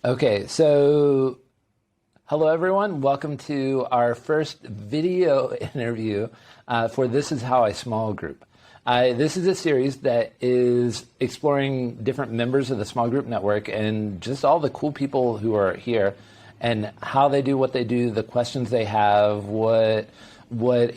Okay, so hello everyone. Welcome to our first video interview for This Is How I Small Group. This is a series that is exploring different members of the small group network and just all the cool people who are here and how they do what they do, the questions they have, what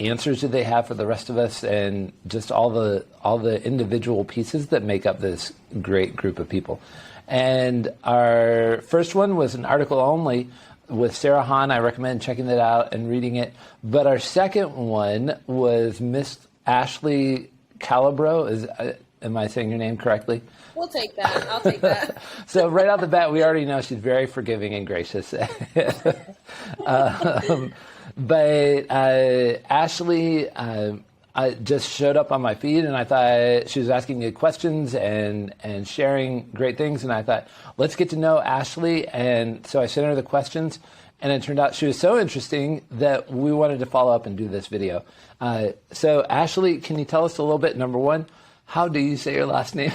answers do they have for the rest of us, and just all the individual pieces that make up this great group of people. And our first one was an article only with Sarah Hahn. I recommend checking that out and reading it. But our second one was Miss Ashley Calabro. Am I saying your name correctly? We'll take that. I'll take that. So right off the bat, we already know she's very forgiving and gracious. But Ashley I just showed up on my feed, and I thought she was asking me questions and sharing great things, and I thought, let's get to know Ashley. And so I sent her the questions, and it turned out she was so interesting that we wanted to follow up and do this video. So Ashley, can you tell us a little bit, number one, how do you say your last name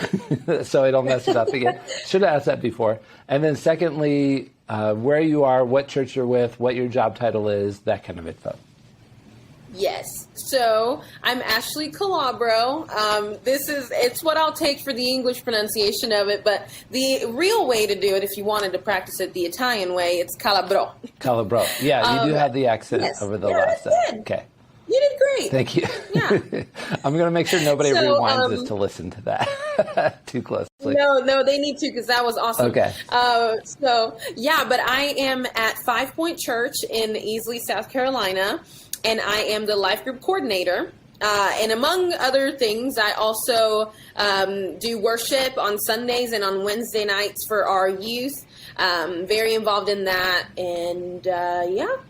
so I don't mess it up again? Should have asked that before. And then secondly, where you are, what church you're with, what your job title is, that kind of info. Yes. So I'm Ashley Calabro. It's what I'll take for the English pronunciation of it, but the real way to do it, if you wanted to practice it the Italian way, it's Calabrò. Calabrò. Yeah, you do have the accent yes. over the Yeah, last I did. Okay. You did great. Thank you. Yeah. I'm going to make sure nobody rewinds this to listen to that too closely. No, they need to, because that was awesome. Okay. But I am at 5 Point Church in Easley, South Carolina, and I am the life group coordinator. And among other things, I also do worship on Sundays and on Wednesday nights for our youth. Very involved in that. And so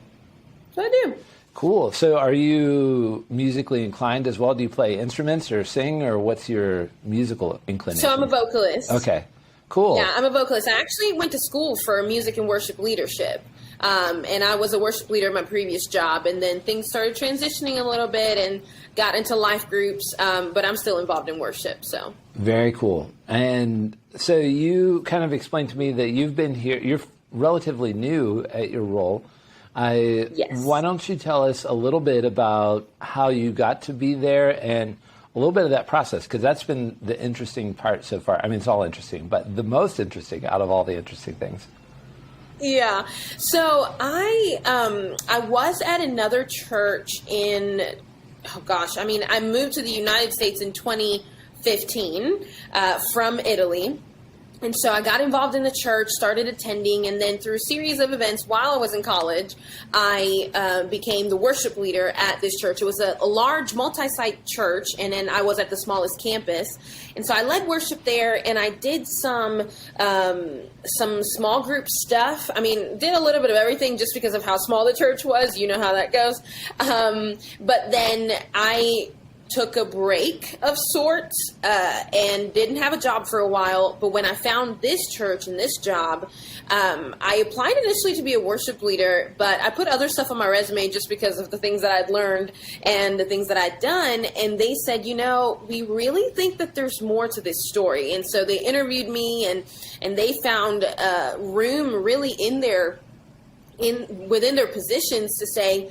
I do. Cool. So are you musically inclined as well? Do you play instruments or sing, or what's your musical inclination? So I'm a vocalist. Okay, cool. Yeah, I'm a vocalist. I actually went to school for music and worship leadership. And I was a worship leader in my previous job. And then things started transitioning a little bit and got into life groups. But I'm still involved in worship. So very cool. And so you kind of explained to me that you've been here, you're relatively new at your role. Yes. Why don't you tell us a little bit about how you got to be there and a little bit of that process, because that's been the interesting part so far. I mean, it's all interesting, but the most interesting out of all the interesting things. Yeah. So I was at another church I moved to the United States in 2015 from Italy. And so I got involved in the church, started attending, and then through a series of events while I was in college, I became the worship leader at this church. It was a large multi-site church, and then I was at the smallest campus. And so I led worship there, and I did some small group stuff. I mean, did a little bit of everything just because of how small the church was. You know how that goes. But then I took a break of sorts and didn't have a job for a while. But when I found this church and this job, I applied initially to be a worship leader, but I put other stuff on my resume just because of the things that I'd learned and the things that I'd done. And they said, we really think that there's more to this story. And so they interviewed me, and they found room really within their positions to say,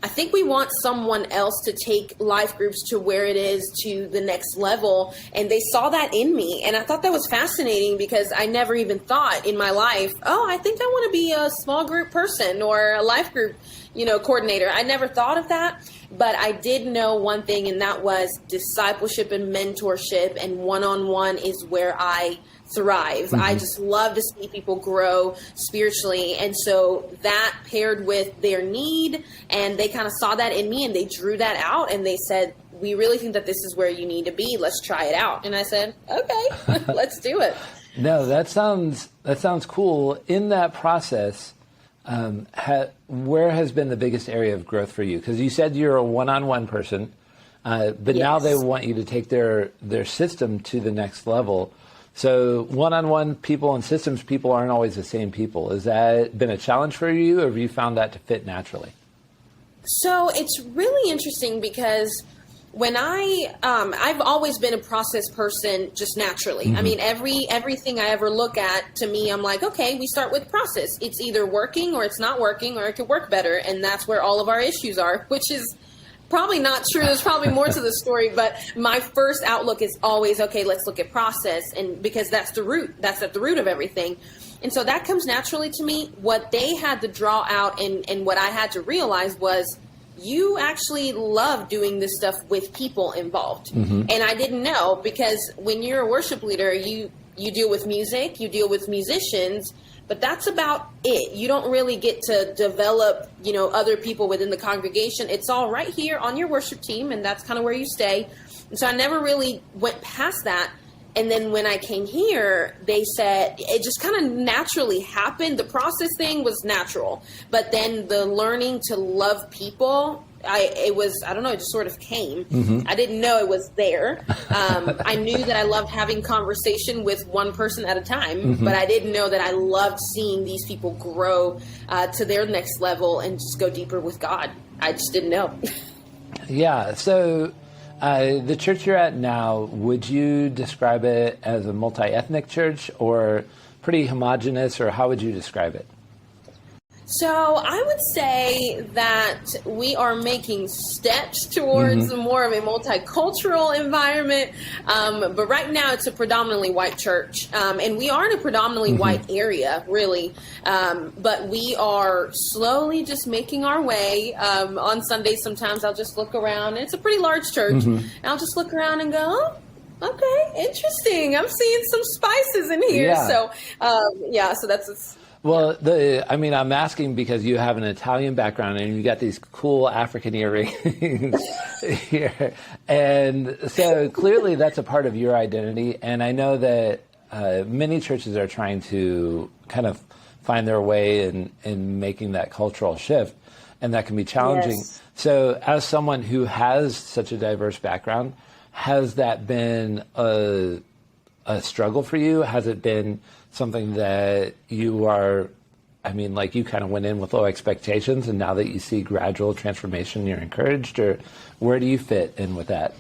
I think we want someone else to take life groups to where it is to the next level. And they saw that in me. And I thought that was fascinating because I never even thought in my life, I think I want to be a small group person or a life group, coordinator. I never thought of that. But I did know one thing, and that was discipleship and mentorship, and one-on-one is where I thrive. Mm-hmm. I just love to see people grow spiritually. And so that paired with their need, and they kind of saw that in me, and they drew that out, and they said, we really think that this is where you need to be. Let's try it out. And I said, okay, let's do it. No, that sounds cool. In that process, where has been the biggest area of growth for you? Because you said you're a one-on-one person, but yes. Now they want you to take their system to the next level. So one-on-one people and systems people aren't always the same people. Has that been a challenge for you, or have you found that to fit naturally? So it's really interesting because when I've always been a process person just naturally. I mean, everything I ever look at, to me, I'm like, okay, we start with process. It's either working or it's not working, or it could work better. And that's where all of our issues are, which is probably not true. There's probably more to the story, but my first outlook is always, okay, let's look at process. And because that's the root, that's at the root of everything. And so that comes naturally to me. What they had to draw out and what I had to realize was, you actually love doing this stuff with people involved. And I didn't know, because when you're a worship leader, you deal with music, you deal with musicians, but that's about it. You don't really get to develop, other people within the congregation. It's all right here on your worship team, and that's kind of where you stay. And so I never really went past that. And then when I came here, they said it just kind of naturally happened. The process thing was natural, but then the learning to love people, it just sort of came. I didn't know it was there. I knew that I loved having conversation with one person at a time, but I didn't know that I loved seeing these people grow to their next level and just go deeper with God. I just didn't know. Yeah. So the church you're at now, would you describe it as a multi-ethnic church or pretty homogenous, or how would you describe it? So I would say that we are making steps towards more of a multicultural environment. But right now it's a predominantly white church. And we are in a predominantly white area, really. But we are slowly just making our way. On Sundays, sometimes I'll just look around. It's a pretty large church. And I'll just look around and go, oh, okay, interesting. I'm seeing some spices in here. Yeah. So that's... Well, I'm asking because you have an Italian background and you got these cool African earrings here. And so clearly that's a part of your identity. And I know that many churches are trying to kind of find their way in making that cultural shift. And that can be challenging. Yes. So as someone who has such a diverse background, has that been a struggle for you? Has it been something that you are, you kind of went in with low expectations, and now that you see gradual transformation, you're encouraged? Or where do you fit in with that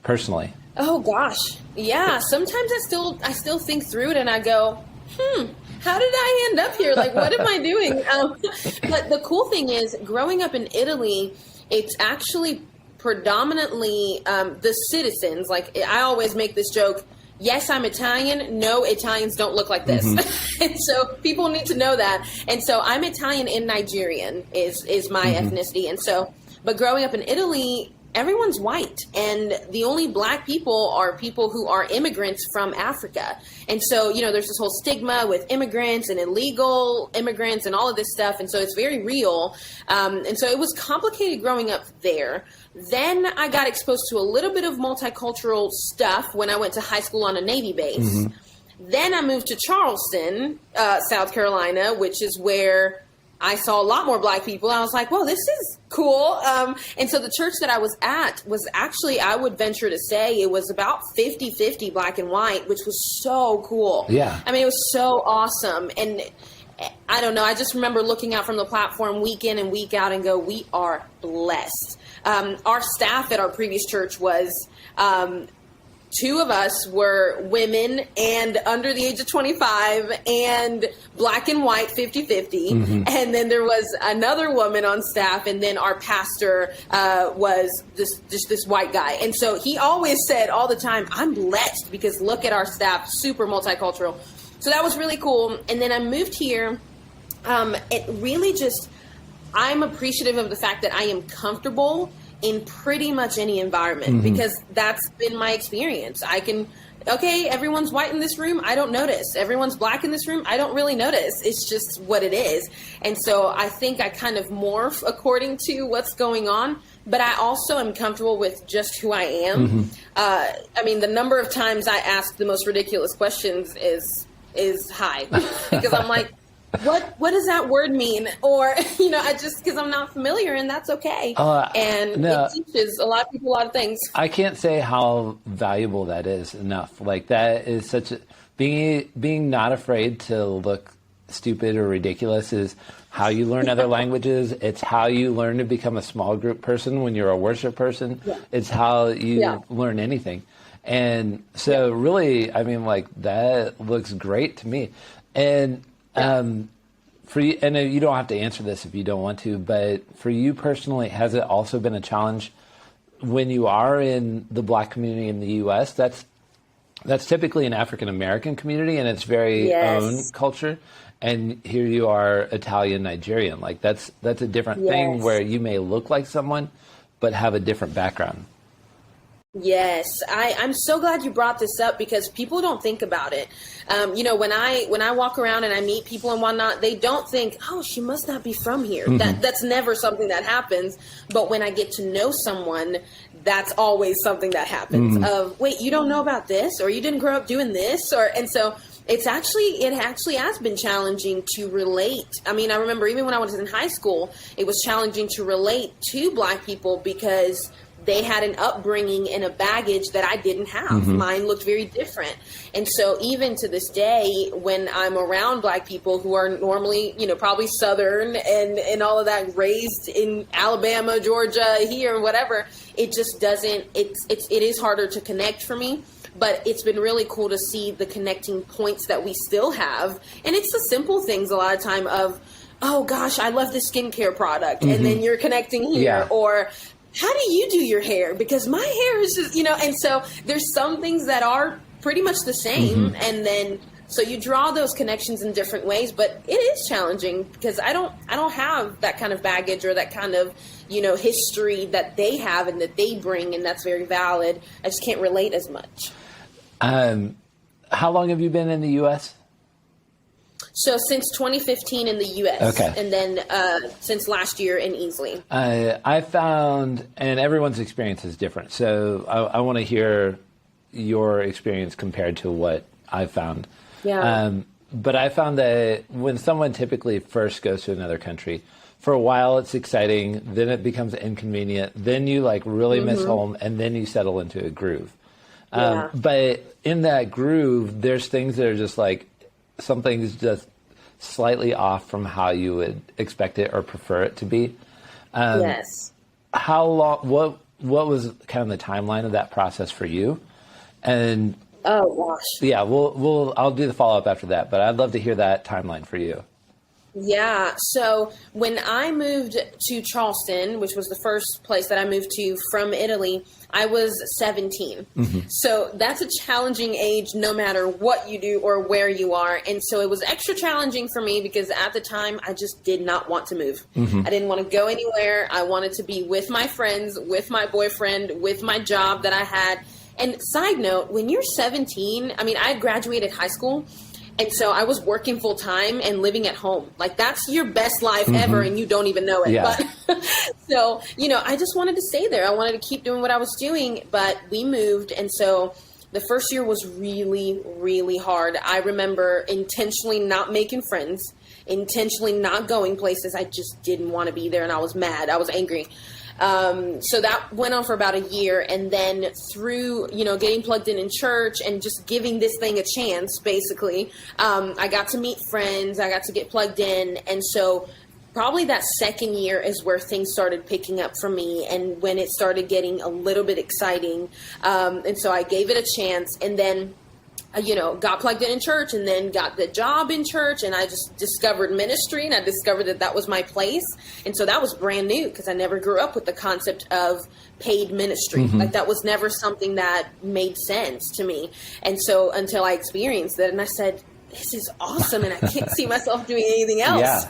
personally? Oh gosh. Yeah. Sometimes I still think through it and I go, how did I end up here? Like, what am I doing? But the cool thing is, growing up in Italy, it's actually predominantly the citizens. Like, I always make this joke, yes, I'm Italian. No, Italians don't look like this. And so people need to know that. And so I'm Italian and Nigerian is my ethnicity. And so, but growing up in Italy, everyone's white. And the only black people are people who are immigrants from Africa. And so, there's this whole stigma with immigrants and illegal immigrants and all of this stuff. And so it's very real. And so it was complicated growing up there. Then I got exposed to a little bit of multicultural stuff when I went to high school on a Navy base. Then I moved to Charleston, South Carolina, which is where I saw a lot more black people. I was like, whoa, this is cool. And so the church that I was at was actually, I would venture to say, it was about 50-50 black and white, which was so cool. Yeah. It was so awesome. And I don't know, I just remember looking out from the platform week in and week out and go, we are blessed. Our staff at our previous church was, 2 of us were women and under the age of 25 and black and white 50-50. And then there was another woman on staff. And then our pastor was this white guy. And so he always said all the time, I'm blessed because look at our staff, super multicultural. So that was really cool. And then I moved here. It really just, I'm appreciative of the fact that I am comfortable in pretty much any environment because that's been my experience. Okay, everyone's white in this room, I don't notice. Everyone's black in this room, I don't really notice. It's just what it is. And so I think I kind of morph according to what's going on, but I also am comfortable with just who I am. The number of times I ask the most ridiculous questions is high because I'm like, what does that word mean? Or, because I'm not familiar, and that's okay. It teaches a lot of people a lot of things. I can't say how valuable that is enough. Like, that is such a, being not afraid to look stupid or ridiculous is how you learn other languages. It's how you learn to become a small group person when you're a worship person. Yeah. It's how you learn anything. And so really, I mean, like, that looks great to me. And for you, and you don't have to answer this if you don't want to, but for you personally, has it also been a challenge when you are in the Black community in the U.S.? That's typically an African American community, and it's very own culture. And here you are, Italian Nigerian. Like, that's a different thing where you may look like someone, but have a different background. Yes, I'm so glad you brought this up because people don't think about it. You know, when I walk around and I meet people and whatnot, they don't think, oh, she must not be from here. That's never something that happens. But when I get to know someone, that's always something that happens. Of, wait, you don't know about this, or you didn't grow up doing this, and so it actually has been challenging to relate. I mean, I remember even when I was in high school, it was challenging to relate to Black people because they had an upbringing and a baggage that I didn't have. Mine looked very different. And so even to this day, when I'm around Black people who are normally, you know, probably Southern and all of that, raised in Alabama, Georgia, here, whatever, it just doesn't, it is harder to connect for me. But it's been really cool to see the connecting points that we still have. And it's the simple things a lot of time of, oh gosh, I love this skincare product. And then you're connecting here. Or, how do you do your hair? Because my hair is just, you know, and so there's some things that are pretty much the same. And then, so you draw those connections in different ways, but it is challenging because I don't have that kind of baggage or that kind of, you know, history that they have and that they bring. And that's very valid. I just can't relate as much. How long have you been in the U.S.? So since 2015 in the U.S. Okay. And then since last year in Easley. I found, and everyone's experience is different, so I want to hear your experience compared to what I found. Yeah. But I found that when someone typically first goes to another country, for a while it's exciting, then it becomes inconvenient, then you like really miss home, and then you settle into a groove. But in that groove, there's things that are just like, something's just slightly off from how you would expect it or prefer it to be. Yes. How long, what was kind of the timeline of that process for you? And oh gosh. Yeah, I'll do the follow-up after that, but I'd love to hear that timeline for you. Yeah. So when I moved to Charleston, which was the first place that I moved to from Italy, I was 17. So that's a challenging age no matter what you do or where you are. And so it was extra challenging for me because at the time I just did not want to move. I didn't want to go anywhere. I wanted to be with my friends, with my boyfriend, with my job that I had. And side note, when you're 17, I mean, I had graduated high school. And so I was working full time and living at home. Like, that's your best life ever, and you don't even know it. Yeah. But so, you know, I just wanted to stay there. I wanted to keep doing what I was doing, but we moved. And so the first year was really, really hard. I remember intentionally not making friends, intentionally not going places. I just didn't want to be there, and I was mad. I was angry. So that went on for about a year. And then through, you know, getting plugged in church and just giving this thing a chance, basically, I got to meet friends. I got to get plugged in. And so probably that second year is where things started picking up for me and when it started getting a little bit exciting. And so I gave it a chance, and then you know, got plugged in church, and then got the job in church, and I just discovered ministry, and I discovered that that was my place. And so that was brand new because I never grew up with the concept of paid ministry. Like, that was never something that made sense to me. And so until I experienced it, and I said, this is awesome, and I can't see myself doing anything else.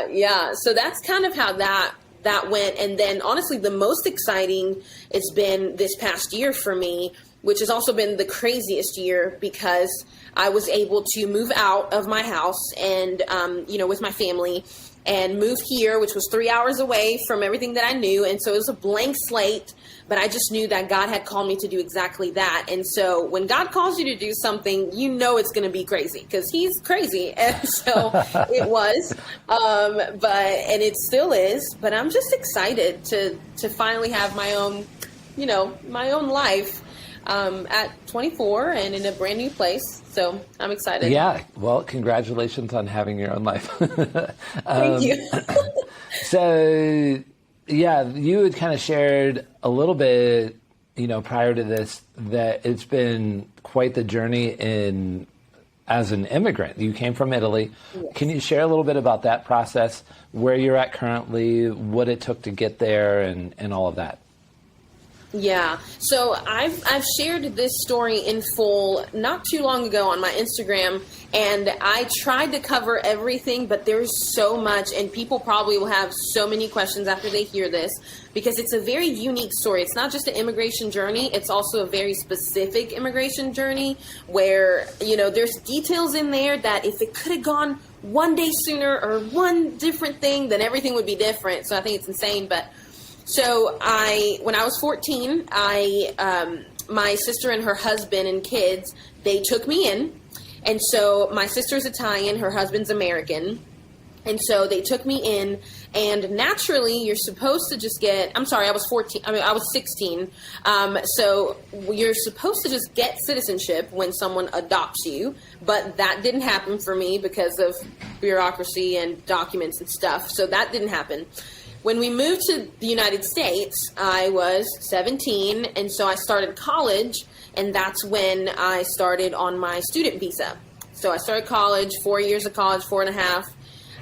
Yeah. So that's kind of how that went. And then honestly, the most exciting it's been this past year for me, which has also been the craziest year because I was able to move out of my house and, you know, with my family, and move here, which was 3 hours away from everything that I knew. And so it was a blank slate, but I just knew that God had called me to do exactly that. And so when God calls you to do something, you know it's going to be crazy because he's crazy. And so it was, and it still is, but I'm just excited to finally have my own, you know, my own life. at 24 and in a brand new place. So I'm excited. Yeah. Well, congratulations on having your own life. Thank you. So, yeah, you had kind of shared a little bit, prior to this, that it's been quite the journey as an immigrant. You came from Italy. Yes. Can you share a little bit about that process, where you're at currently, what it took to get there, and all of that? Yeah. So I've shared this story in full not too long ago on my Instagram, and I tried to cover everything, but there's so much, and people probably will have so many questions after they hear this, because it's a very unique story. It's not just an immigration journey. It's also a very specific immigration journey where, there's details in there that if it could have gone one day sooner or one different thing, then everything would be different. So I think it's insane. But so when I was 14, my sister and her husband and kids, they took me in. And so my sister's Italian, her husband's American. And so they took me in, and naturally you're supposed to just I was 16. So you're supposed to just get citizenship when someone adopts you, but that didn't happen for me because of bureaucracy and documents and stuff. So that didn't happen. When we moved to the United States, I was 17, and so I started college, and that's when I started on my student visa. So I started college, 4 years of college, 4.5.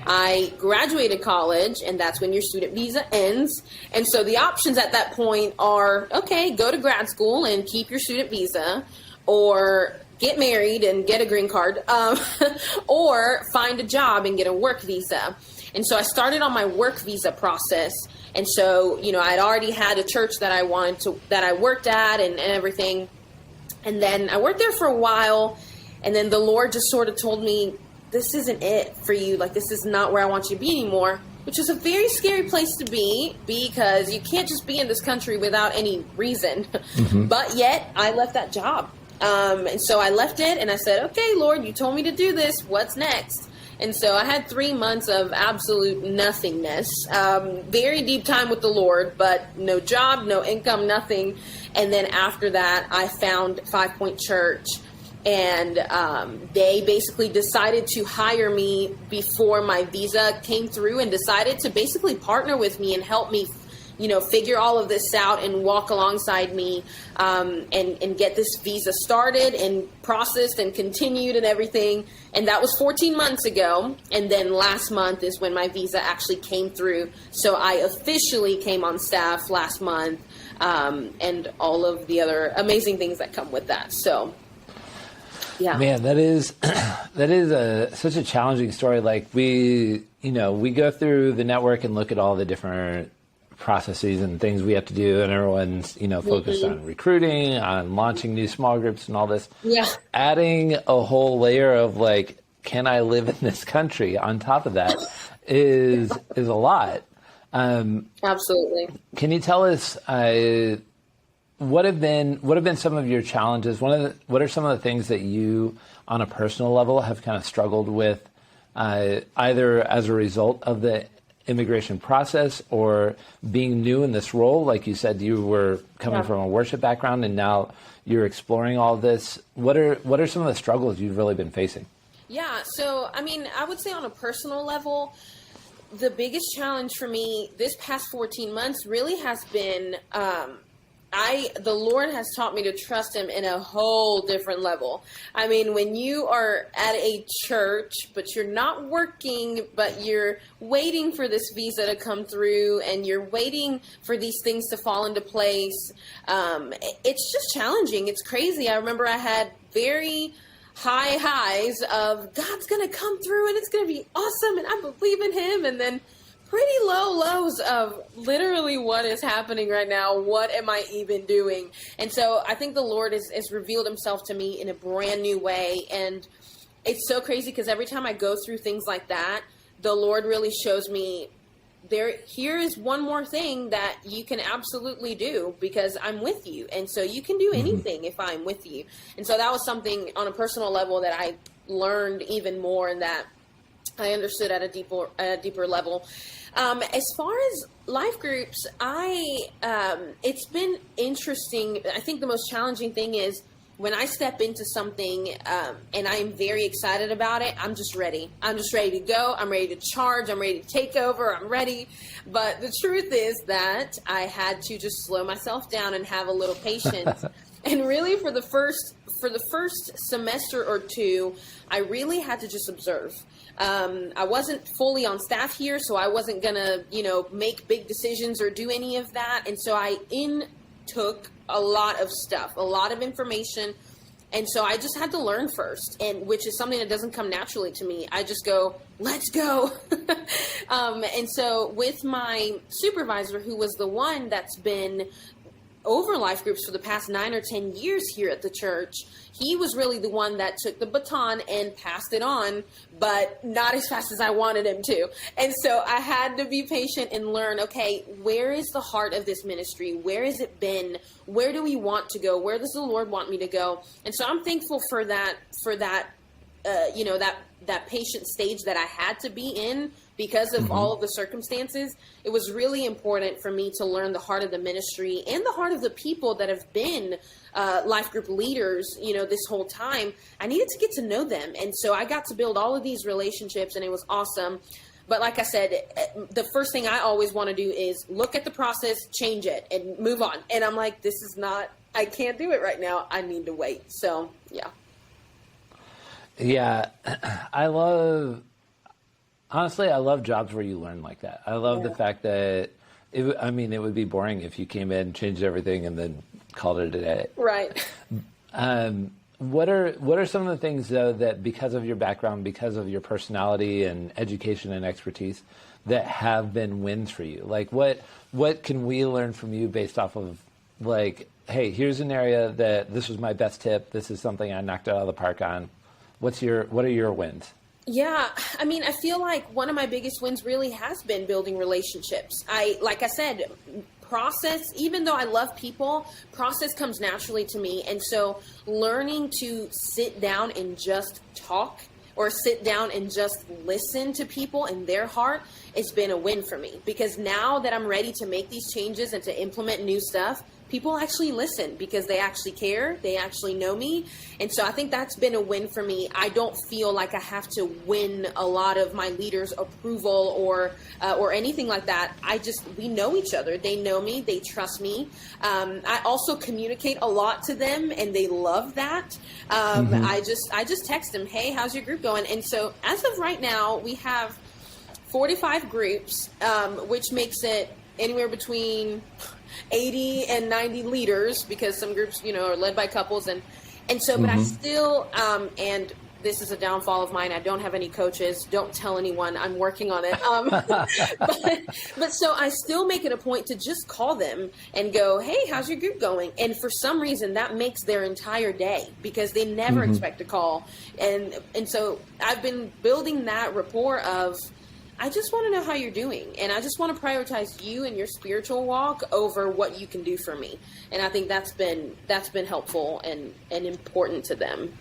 I graduated college, and that's when your student visa ends. And so the options at that point are, okay, go to grad school and keep your student visa, or get married and get a green card, or find a job and get a work visa. And so I started on my work visa process. And so, I'd already had a church that I worked at and everything. And then I worked there for a while. And then the Lord just sort of told me, this isn't it for you. Like, this is not where I want you to be anymore, which is a very scary place to be, because you can't just be in this country without any reason. Mm-hmm. But yet I left that job. And so I left it and I said, okay, Lord, you told me to do this. What's next? And so I had 3 months of absolute nothingness, very deep time with the Lord, but no job, no income, nothing. And then after that, I found 5 Point Church, and they basically decided to hire me before my visa came through, and decided to basically partner with me and help me figure all of this out and walk alongside me, and get this visa started and processed and continued and everything. And that was 14 months ago. And then last month is when my visa actually came through. So I officially came on staff last month, and all of the other amazing things that come with that. So, yeah. Man, that is such a challenging story. Like, we go through the network and look at all the different processes and things we have to do, and everyone's focused on recruiting, on launching new small groups and all this. Yeah. Adding a whole layer of, like, can I live in this country on top of that is a lot. Absolutely. Can you tell us what have been some of your challenges? What are some of the things that you, on a personal level, have kind of struggled with, either as a result of the immigration process or being new in this role? Like you said, you were coming from a worship background, and now you're exploring all of this. What are some of the struggles you've really been facing? Yeah. So, I would say on a personal level, the biggest challenge for me this past 14 months really has been, the Lord has taught me to trust him in a whole different level. When you are at a church, but you're not working, but you're waiting for this visa to come through, and you're waiting for these things to fall into place, it's just challenging. It's crazy. I remember I had very high highs of God's going to come through and it's going to be awesome and I believe in him, and then pretty low lows of literally what is happening right now. What am I even doing? And so I think the Lord has revealed himself to me in a brand new way. And it's so crazy because every time I go through things like that, the Lord really shows me here is one more thing that you can absolutely do because I'm with you. And so you can do anything if I'm with you. And so that was something on a personal level that I learned even more, and that I understood at a deeper level. As far as life groups, it's been interesting. I think the most challenging thing is when I step into something and I'm very excited about it, I'm just ready. I'm just ready to go. I'm ready to charge. I'm ready to take over. I'm ready. But the truth is that I had to just slow myself down and have a little patience. And really for the first semester or two, I really had to just observe. I wasn't fully on staff here, so I wasn't going to, make big decisions or do any of that. And so I took a lot of stuff, a lot of information. And so I just had to learn first, and which is something that doesn't come naturally to me. I just go, let's go. And so with my supervisor, who was the one that's been over life groups for the past 9 or 10 years here at the church, he was really the one that took the baton and passed it on, but not as fast as I wanted him to. And so I had to be patient and learn, okay, where is the heart of this ministry? Where has it been? Where do we want to go? Where does the Lord want me to go? And so I'm thankful for that, that patient stage that I had to be in because of all of the circumstances. It was really important for me to learn the heart of the ministry and the heart of the people that have been life group leaders, this whole time. I needed to get to know them. And so I got to build all of these relationships, and it was awesome. But like I said, the first thing I always want to do is look at the process, change it, and move on. And I'm like, I can't do it right now. I need to wait. So, yeah. Yeah, I love jobs where you learn like that. I love the fact that, it would be boring if you came in, changed everything, and then called it a day. Right. What are some of the things, though, that because of your background, because of your personality and education and expertise, that have been wins for you? Like, what can we learn from you based off of, like, hey, here's an area that this was my best tip. This is something I knocked out of the park on. What are your wins? Yeah, I feel like one of my biggest wins really has been building relationships. Like I said, process, even though I love people, process comes naturally to me. And so learning to sit down and just talk or sit down and just listen to people and their heart, it's been a win for me. Because now that I'm ready to make these changes and to implement new stuff, people actually listen because they actually care. They actually know me. And so I think that's been a win for me. I don't feel like I have to win a lot of my leaders' approval or anything like that. We know each other. They know me. They trust me. I also communicate a lot to them, and they love that. I just text them, hey, how's your group going? And so as of right now, we have 45 groups, which makes it anywhere between 80 and 90 leaders, because some groups, are led by couples. And so, but I still, and this is a downfall of mine, I don't have any coaches. Don't tell anyone. I'm working on it. But so I still make it a point to just call them and go, hey, how's your group going? And for some reason that makes their entire day, because they never expect a call. And so I've been building that rapport of, I just want to know how you're doing, and I just want to prioritize you and your spiritual walk over what you can do for me. And I think that's been helpful and important to them.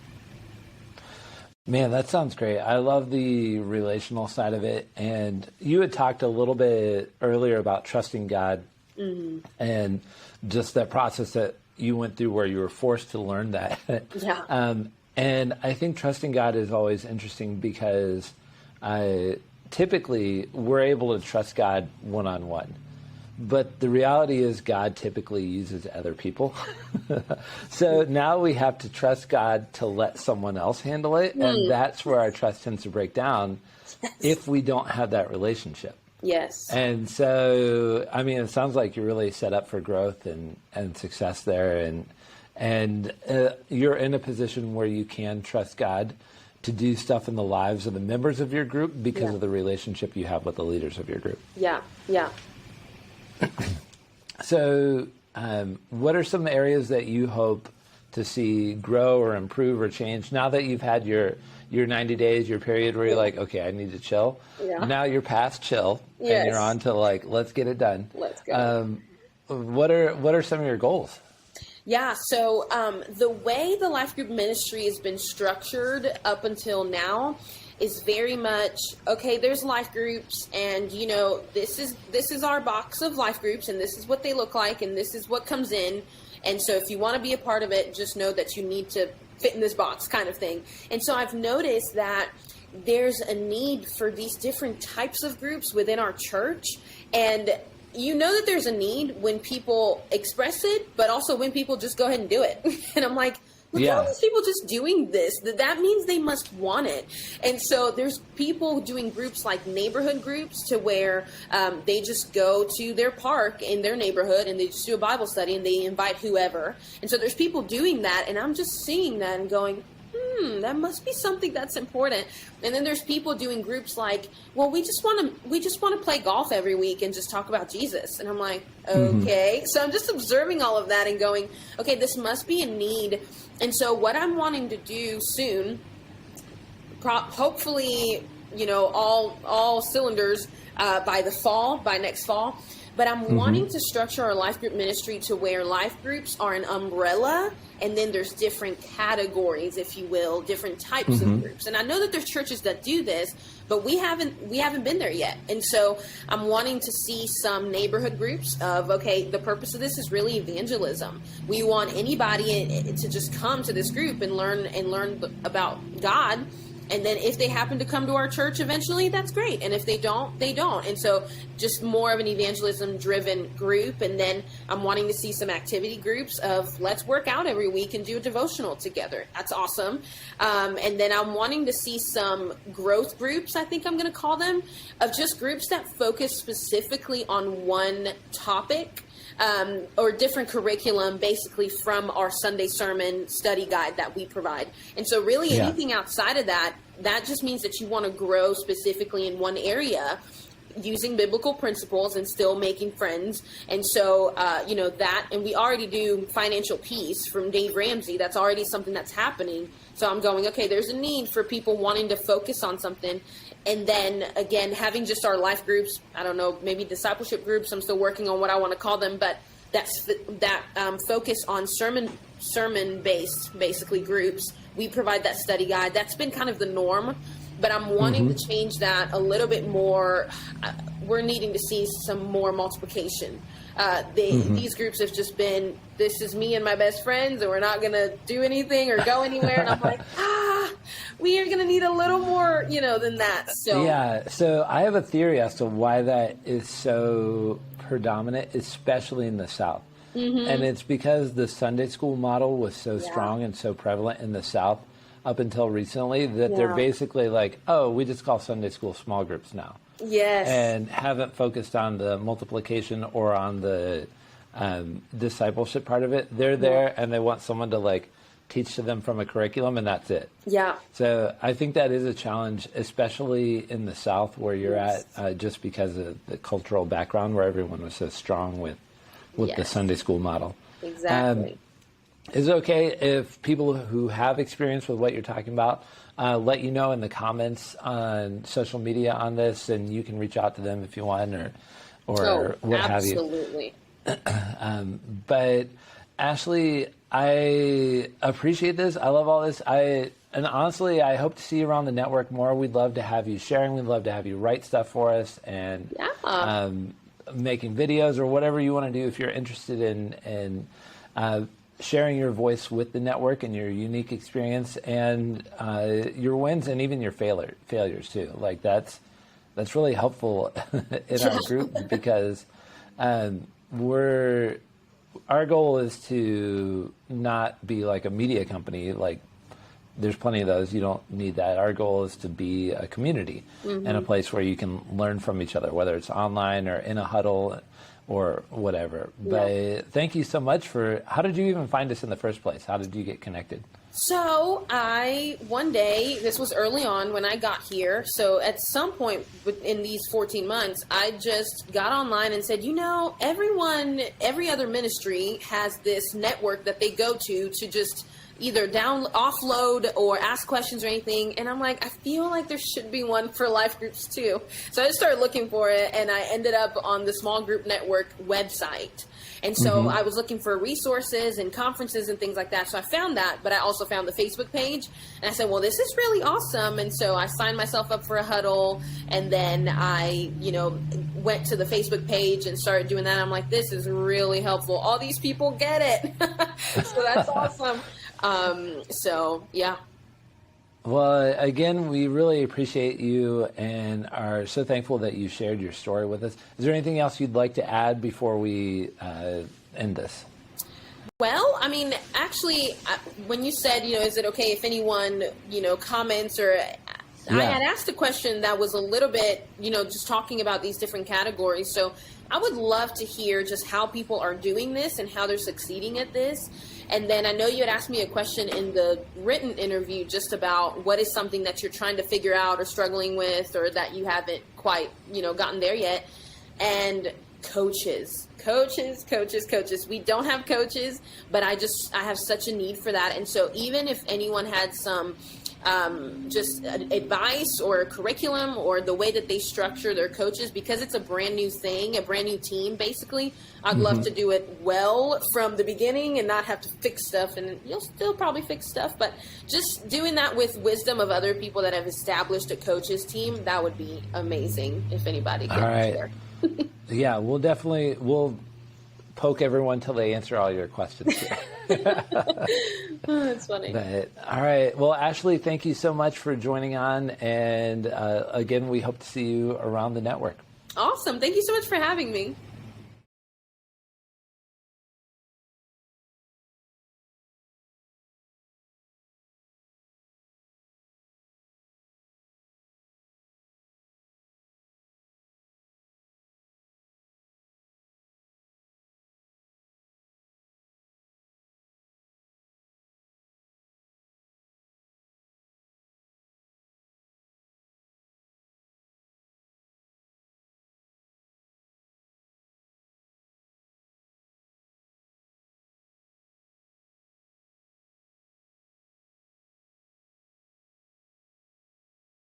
Man, that sounds great. I love the relational side of it. And you had talked a little bit earlier about trusting God and just that process that you went through where you were forced to learn that. Yeah. And I think trusting God is always interesting because typically we're able to trust God one-on-one, but the reality is God typically uses other people. So now we have to trust God to let someone else handle it. And that's where our trust tends to break down if we don't have that relationship. Yes. And so, it sounds like you're really set up for growth and success there. And you're in a position where you can trust God to do stuff in the lives of the members of your group because of the relationship you have with the leaders of your group. Yeah, yeah. So what are some areas that you hope to see grow or improve or change now that you've had your 90 days, your period where you're like, okay, I need to chill. Yeah. Now you're past chill and you're on to let's get it done. Let's go. What are some of your goals? Yeah, so the way the life group ministry has been structured up until now is very much, okay, there's life groups, and this is our box of life groups, and this is what they look like, and this is what comes in. And so if you want to be a part of it, just know that you need to fit in this box, kind of thing. And so I've noticed that there's a need for these different types of groups within our church. And you know that there's a need when people express it, but also when people just go ahead and do it. And I'm like, look at all these people just doing this. That means they must want it. And so there's people doing groups like neighborhood groups, to where they just go to their park in their neighborhood and they just do a Bible study and they invite whoever. And so there's people doing that, and I'm just seeing that and going, that must be something that's important. And then there's people doing groups like, well, we just want to play golf every week and just talk about Jesus. And I'm like, okay. So I'm just observing all of that and going, okay, this must be a need. And so what I'm wanting to do soon, hopefully, all cylinders by next fall. But I'm wanting to structure our life group ministry to where life groups are an umbrella, and then there's different categories, if you will, different types of groups. And I know that there's churches that do this, but we haven't been there yet. And so I'm wanting to see some neighborhood groups of, okay, the purpose of this is really evangelism. We want anybody to just come to this group and learn about God. And then if they happen to come to our church eventually, that's great. And if they don't, they don't. And so just more of an evangelism-driven group. And then I'm wanting to see some activity groups of, let's work out every week and do a devotional together. That's awesome. And then I'm wanting to see some growth groups, I think I'm going to call them, of just groups that focus specifically on one topic. Or different curriculum, basically, from our Sunday sermon study guide that we provide. And so really anything outside of that just means that you want to grow specifically in one area using biblical principles and still making friends. And so, and we already do financial peace from Dave Ramsey. That's already something that's happening. So I'm going, okay, there's a need for people wanting to focus on something. And then, again, having just our life groups, I don't know, maybe discipleship groups. I'm still working on what I want to call them, but that focus on sermon-based, basically, groups. We provide that study guide. That's been kind of the norm, but I'm wanting to change that a little bit more. We're needing to see some more multiplication. These groups have just been, this is me and my best friends, and we're not going to do anything or go anywhere. And I'm like, we are going to need a little more, than that. So yeah. So I have a theory as to why that is so predominant, especially in the South. And it's because the Sunday school model was so strong and so prevalent in the South up until recently that they're basically like, oh, we just call Sunday school small groups now. Yes. And haven't focused on the multiplication or on the discipleship part of it. They're there and they want someone to teach to them from a curriculum, and that's it. Yeah. So I think that is a challenge, especially in the South where you're at, just because of the cultural background where everyone was so strong with the Sunday school model. Exactly. Is it okay if people who have experience with what you're talking about let you know in the comments on social media on this, and you can reach out to them if you want or what have you? Absolutely. But Ashley, I appreciate this. I love all this. And honestly, I hope to see you around the network more. We'd love to have you sharing. We'd love to have you write stuff for us and making videos or whatever you want to do if you're interested in sharing your voice with the network and your unique experience and your wins and even your failures too. That's really helpful in our group because our goal is to not be like a media company. There's plenty of those. You don't need that. Our goal is to be a community and a place where you can learn from each other, whether it's online or in a huddle or whatever. But thank you so much how did you even find us in the first place? How did you get connected? So one day, this was early on when I got here. So at some point in these 14 months, I just got online and said, every other ministry has this network that they go to just, either offload or ask questions or anything. And I'm like, I feel like there should be one for life groups too. So I just started looking for it, and I ended up on the Small Group Network website. And so I was looking for resources and conferences and things like that. So I found that, but I also found the Facebook page. And I said, well, this is really awesome. And so I signed myself up for a huddle. And then I, went to the Facebook page and started doing that. I'm like, this is really helpful. All these people get it. So that's awesome. So, yeah. Well, again, we really appreciate you and are so thankful that you shared your story with us. Is there anything else you'd like to add before we end this? Well, I mean, actually, when you said, is it okay if anyone, comments or... Yeah. I had asked a question that was a little bit, just talking about these different categories. So I would love to hear just how people are doing this and how they're succeeding at this. And then I know you had asked me a question in the written interview just about what is something that you're trying to figure out or struggling with, or that you haven't quite, gotten there yet. And coaches. We don't have coaches, but I have such a need for that. And so even if anyone had some just advice or curriculum or the way that they structure their coaches, because it's a brand new thing, a brand new team, basically, I'd love to do it well from the beginning and not have to fix stuff. And you'll still probably fix stuff, but just doing that with wisdom of other people that have established a coaches team, that would be amazing if anybody could share. Yeah, we'll poke everyone till they answer all your questions. That's funny. But, all right. Well, Ashley, thank you so much for joining on. And again, we hope to see you around the network. Awesome. Thank you so much for having me.